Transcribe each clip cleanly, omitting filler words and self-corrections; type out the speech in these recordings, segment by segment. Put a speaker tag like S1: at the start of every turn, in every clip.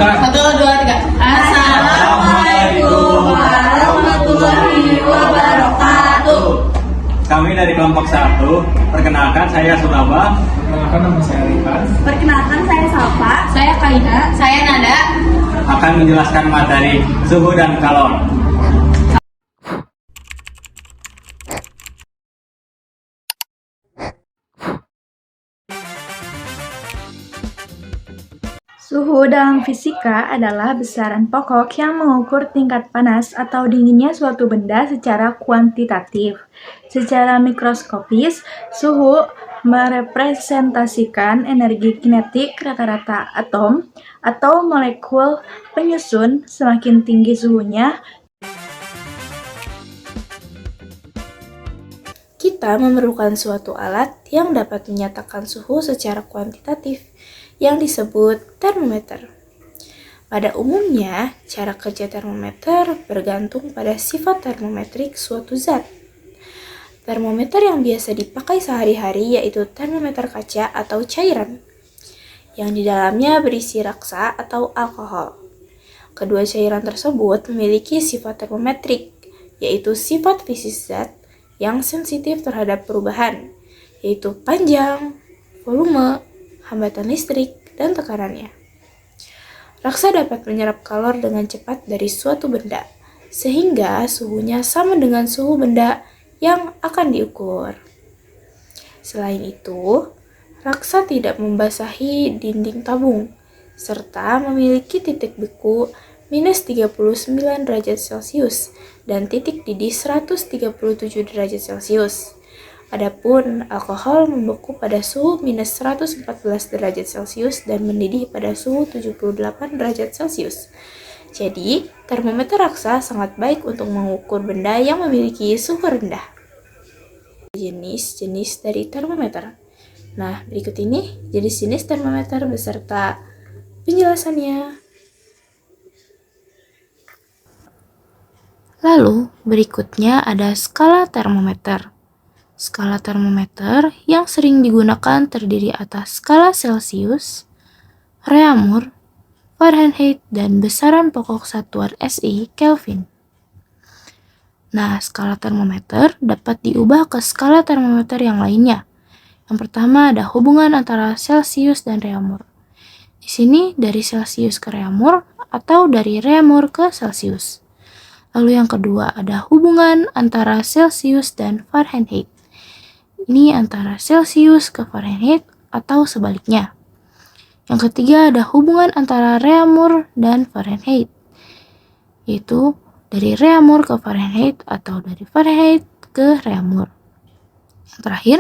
S1: Bukan.
S2: Satu, dua, tiga. Assalamualaikum warahmatullahi wabarakatuh.
S1: Kami dari kelompok 1. Perkenalkan, saya Suraba.
S3: Perkenalkan, nama saya Rifan.
S2: Perkenalkan, saya Salva. Saya Kaina. Saya Nada.
S1: Akan menjelaskan materi suhu dan kalor.
S4: Suhu dalam fisika adalah besaran pokok yang mengukur tingkat panas atau dinginnya suatu benda secara kuantitatif. Secara mikroskopis, suhu merepresentasikan energi kinetik rata-rata atom atau molekul penyusun. Semakin tinggi suhunya,
S5: kita memerlukan suatu alat yang dapat menyatakan suhu secara kuantitatif, yang disebut termometer. Pada umumnya, cara kerja termometer bergantung pada sifat termometrik suatu zat. Termometer yang biasa dipakai sehari-hari yaitu termometer kaca atau cairan, yang di dalamnya berisi raksa atau alkohol. Kedua cairan tersebut memiliki sifat termometrik, yaitu sifat fisik zat yang sensitif terhadap perubahan, yaitu panjang, volume, hambatan listrik, dan tekanannya. Raksa dapat menyerap kalor dengan cepat dari suatu benda, sehingga suhunya sama dengan suhu benda yang akan diukur. Selain itu, raksa tidak membasahi dinding tabung, serta memiliki titik beku minus 39 derajat Celcius dan titik didih 137 derajat Celcius. Adapun alkohol membeku pada suhu minus 114 derajat Celcius dan mendidih pada suhu 78 derajat Celcius. Jadi, termometer raksa sangat baik untuk mengukur benda yang memiliki suhu rendah. Jenis-jenis dari termometer. Nah, berikut ini jenis-jenis termometer beserta penjelasannya. Lalu, berikutnya ada skala termometer. Skala termometer yang sering digunakan terdiri atas skala Celcius, Reaumur, Fahrenheit, dan besaran pokok satuan SI Kelvin. Nah, skala termometer dapat diubah ke skala termometer yang lainnya. Yang pertama ada hubungan antara Celcius dan Reaumur. Di sini dari Celcius ke Reaumur atau dari Reaumur ke Celcius. Lalu yang kedua ada hubungan antara Celcius dan Fahrenheit. Ini antara Celcius ke Fahrenheit atau sebaliknya. Yang ketiga ada hubungan antara Reaumur dan Fahrenheit, yaitu dari Reaumur ke Fahrenheit atau dari Fahrenheit ke Reaumur. Yang terakhir,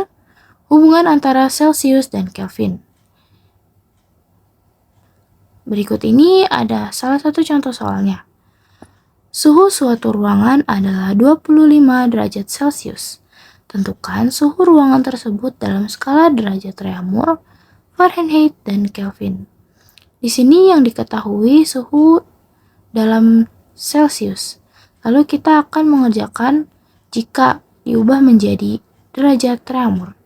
S5: hubungan antara Celcius dan Kelvin. Berikut ini ada salah satu contoh soalnya. Suhu suatu ruangan adalah 25 derajat Celcius. Tentukan suhu ruangan tersebut dalam skala derajat Reaumur, Fahrenheit, dan Kelvin. Di sini yang diketahui suhu dalam Celcius. Lalu kita akan mengerjakan jika diubah menjadi derajat Reaumur.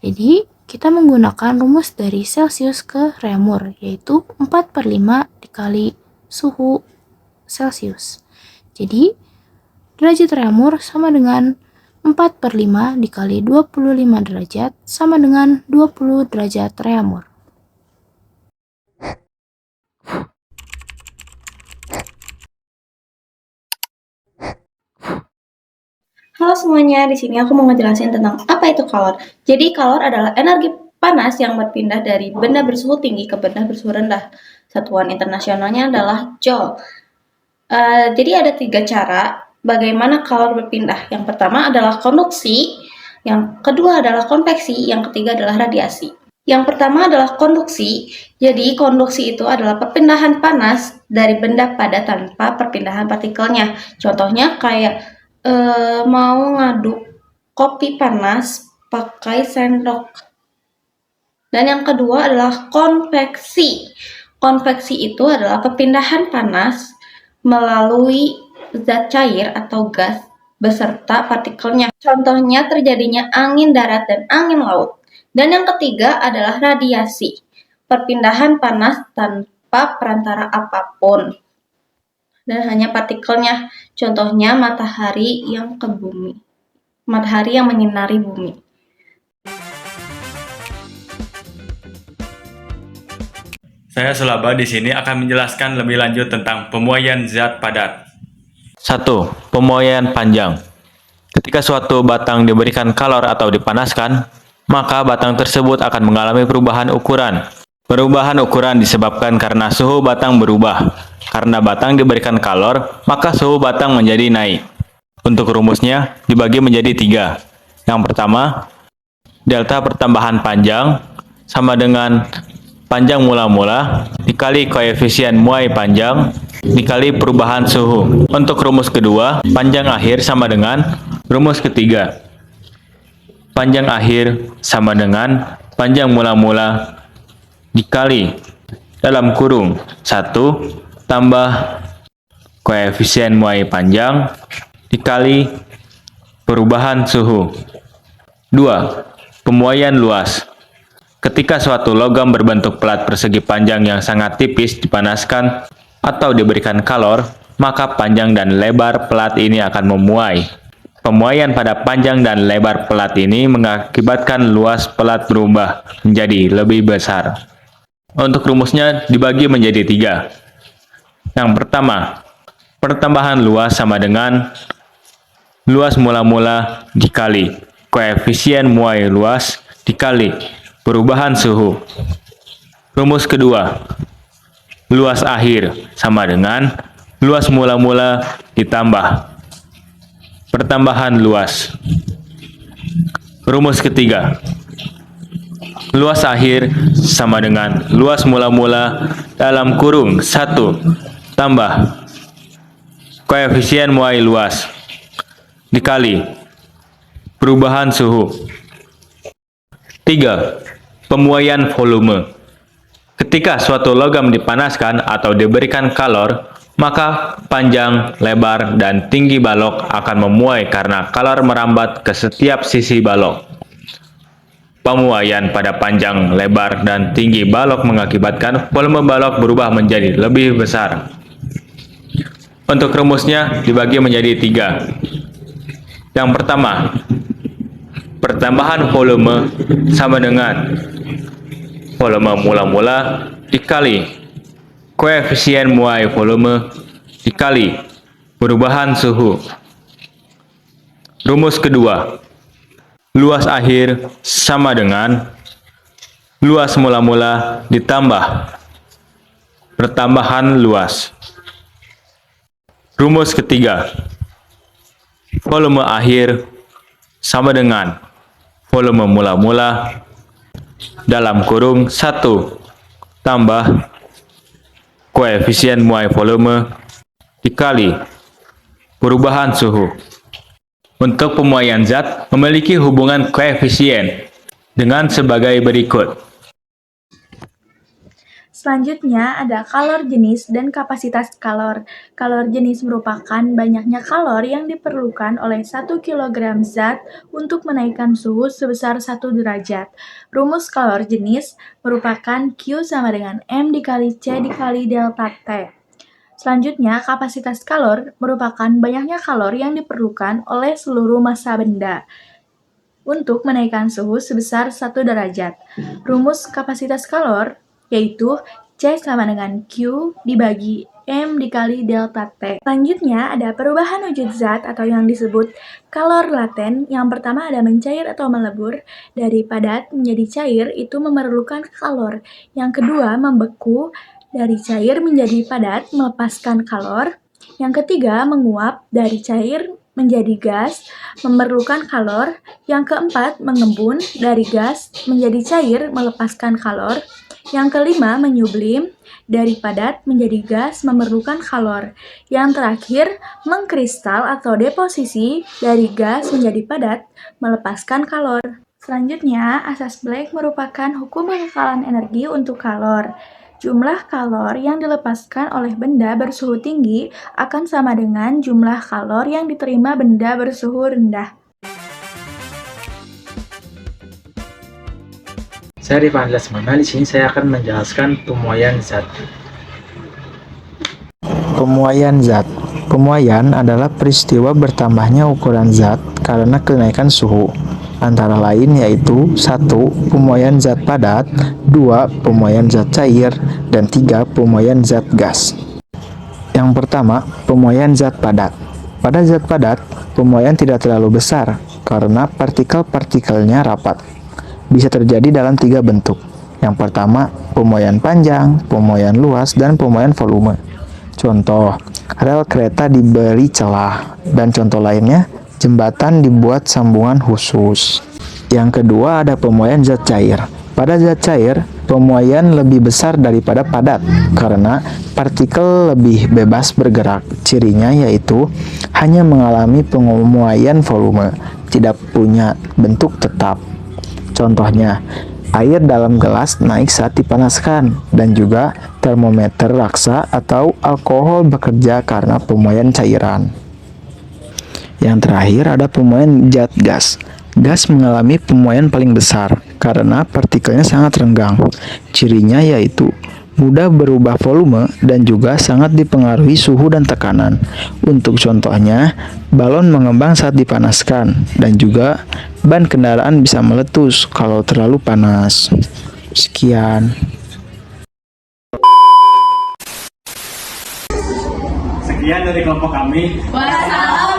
S5: Jadi, kita menggunakan rumus dari Celcius ke Reaumur, yaitu 4/5 dikali suhu Celcius. Jadi, derajat Reaumur sama dengan 4/5 dikali 25 derajat sama dengan 20 derajat Reaumur.
S6: Halo semuanya, di sini aku mau ngejelasin tentang apa itu kalor. Jadi kalor adalah energi panas yang berpindah dari benda bersuhu tinggi ke benda bersuhu rendah. Satuan internasionalnya adalah joule. Jadi ada 3 cara bagaimana kalor berpindah. Yang pertama adalah konduksi, yang kedua adalah konveksi, yang ketiga adalah radiasi. Yang pertama adalah konduksi. Jadi konduksi itu adalah perpindahan panas dari benda padat tanpa perpindahan partikelnya. Contohnya kayak mau ngaduk kopi panas pakai sendok. Dan yang kedua adalah konveksi. Konveksi itu adalah perpindahan panas melalui zat cair atau gas beserta partikelnya. Contohnya terjadinya angin darat dan angin laut. Dan yang ketiga adalah radiasi. Perpindahan panas tanpa perantara apapun. Dan hanya partikelnya, contohnya matahari yang ke bumi. Matahari yang menyinari bumi.
S1: Saya Sulaba di sini akan menjelaskan lebih lanjut tentang pemuaian zat padat.
S7: 1. Pemuaian panjang. Ketika suatu batang diberikan kalor atau dipanaskan, maka batang tersebut akan mengalami perubahan ukuran. Perubahan ukuran disebabkan karena suhu batang berubah. Karena batang diberikan kalor, maka suhu batang menjadi naik. Untuk rumusnya dibagi menjadi 3. Yang pertama, delta pertambahan panjang sama dengan panjang mula-mula dikali koefisien muai panjang dikali perubahan suhu. Untuk rumus kedua, panjang akhir sama dengan rumus ketiga. Panjang akhir sama dengan panjang mula-mula dikali dalam kurung 1 tambah koefisien muai panjang dikali perubahan suhu. 2. Pemuaian luas. Ketika suatu logam berbentuk pelat persegi panjang yang sangat tipis dipanaskan atau diberikan kalor, maka panjang dan lebar pelat ini akan memuai. Pemuaian pada panjang dan lebar pelat ini mengakibatkan luas pelat berubah menjadi lebih besar. Untuk rumusnya dibagi menjadi 3. Yang pertama, pertambahan luas sama dengan luas mula-mula dikali koefisien muai luas dikali perubahan suhu. Rumus kedua, luas akhir sama dengan luas mula-mula ditambah pertambahan luas. Rumus ketiga, luas akhir sama dengan luas mula-mula dalam kurung 1 tambah koefisien muai luas dikali perubahan suhu. 3. Pemuaian volume. Ketika suatu logam dipanaskan atau diberikan kalor, maka panjang, lebar, dan tinggi balok akan memuai karena kalor merambat ke setiap sisi balok. Pemuaian pada panjang, lebar, dan tinggi balok mengakibatkan volume balok berubah menjadi lebih besar. Untuk rumusnya dibagi menjadi 3. Yang pertama, pertambahan volume sama dengan volume mula-mula dikali koefisien muai volume dikali perubahan suhu. Rumus kedua, luas akhir sama dengan luas mula-mula ditambah pertambahan luas. Rumus ketiga, volume akhir sama dengan volume mula-mula dalam kurung 1 tambah koefisien muai volume dikali perubahan suhu. Untuk pemuaian zat memiliki hubungan koefisien dengan sebagai berikut.
S4: Selanjutnya ada kalor jenis dan kapasitas kalor. Kalor jenis merupakan banyaknya kalor yang diperlukan oleh 1 kg zat untuk menaikkan suhu sebesar 1 derajat. Rumus kalor jenis merupakan Q sama dengan M dikali C dikali delta T. Selanjutnya, kapasitas kalor merupakan banyaknya kalor yang diperlukan oleh seluruh massa benda untuk menaikkan suhu sebesar 1 derajat. Rumus kapasitas kalor yaitu C sama dengan Q dibagi M dikali delta T. Selanjutnya ada perubahan wujud zat atau yang disebut kalor laten. Yang pertama ada mencair atau melebur. Dari padat menjadi cair itu memerlukan kalor. Yang kedua membeku. Dari cair menjadi padat melepaskan kalor. Yang ketiga menguap. Dari cair menjadi gas memerlukan kalor. Yang keempat mengembun. Dari gas menjadi cair melepaskan kalor. Yang kelima menyublim. Dari padat menjadi gas memerlukan kalor. Yang terakhir mengkristal atau deposisi. Dari gas menjadi padat melepaskan kalor. Selanjutnya asas Black merupakan hukum kekekalan energi untuk kalor. Jumlah kalor yang dilepaskan oleh benda bersuhu tinggi akan sama dengan jumlah kalor yang diterima benda bersuhu rendah.
S3: Saya Rifan Lesmana, di sini saya akan menjelaskan pemuaian zat.
S8: Pemuaian zat. Pemuaian adalah peristiwa bertambahnya ukuran zat karena kenaikan suhu. Antara lain yaitu 1. Pemuaian zat padat, 2. Pemuaian zat cair, dan 3. Pemuaian zat gas. Yang pertama, pemuaian zat padat. Pada zat padat, pemuaian tidak terlalu besar karena partikel-partikelnya rapat. Bisa terjadi dalam 3 bentuk. Yang pertama, pemuaian panjang, pemuaian luas, dan pemuaian volume. Contoh, rel kereta diberi celah, dan contoh lainnya, jembatan dibuat sambungan khusus. Yang kedua ada pemuaian zat cair. Pada zat cair, pemuaian lebih besar daripada padat karena partikel lebih bebas bergerak. Cirinya yaitu hanya mengalami pemuaian volume, tidak punya bentuk tetap. Contohnya, air dalam gelas naik saat dipanaskan, dan juga termometer raksa atau alkohol bekerja karena pemuaian cairan. Yang terakhir ada pemuaian zat gas. Gas mengalami pemuaian paling besar karena partikelnya sangat renggang. Cirinya yaitu mudah berubah volume dan juga sangat dipengaruhi suhu dan tekanan. Untuk contohnya, balon mengembang saat dipanaskan, dan juga ban kendaraan bisa meletus kalau terlalu panas. Sekian.
S1: Sekian dari kelompok kami.
S2: Wassalam.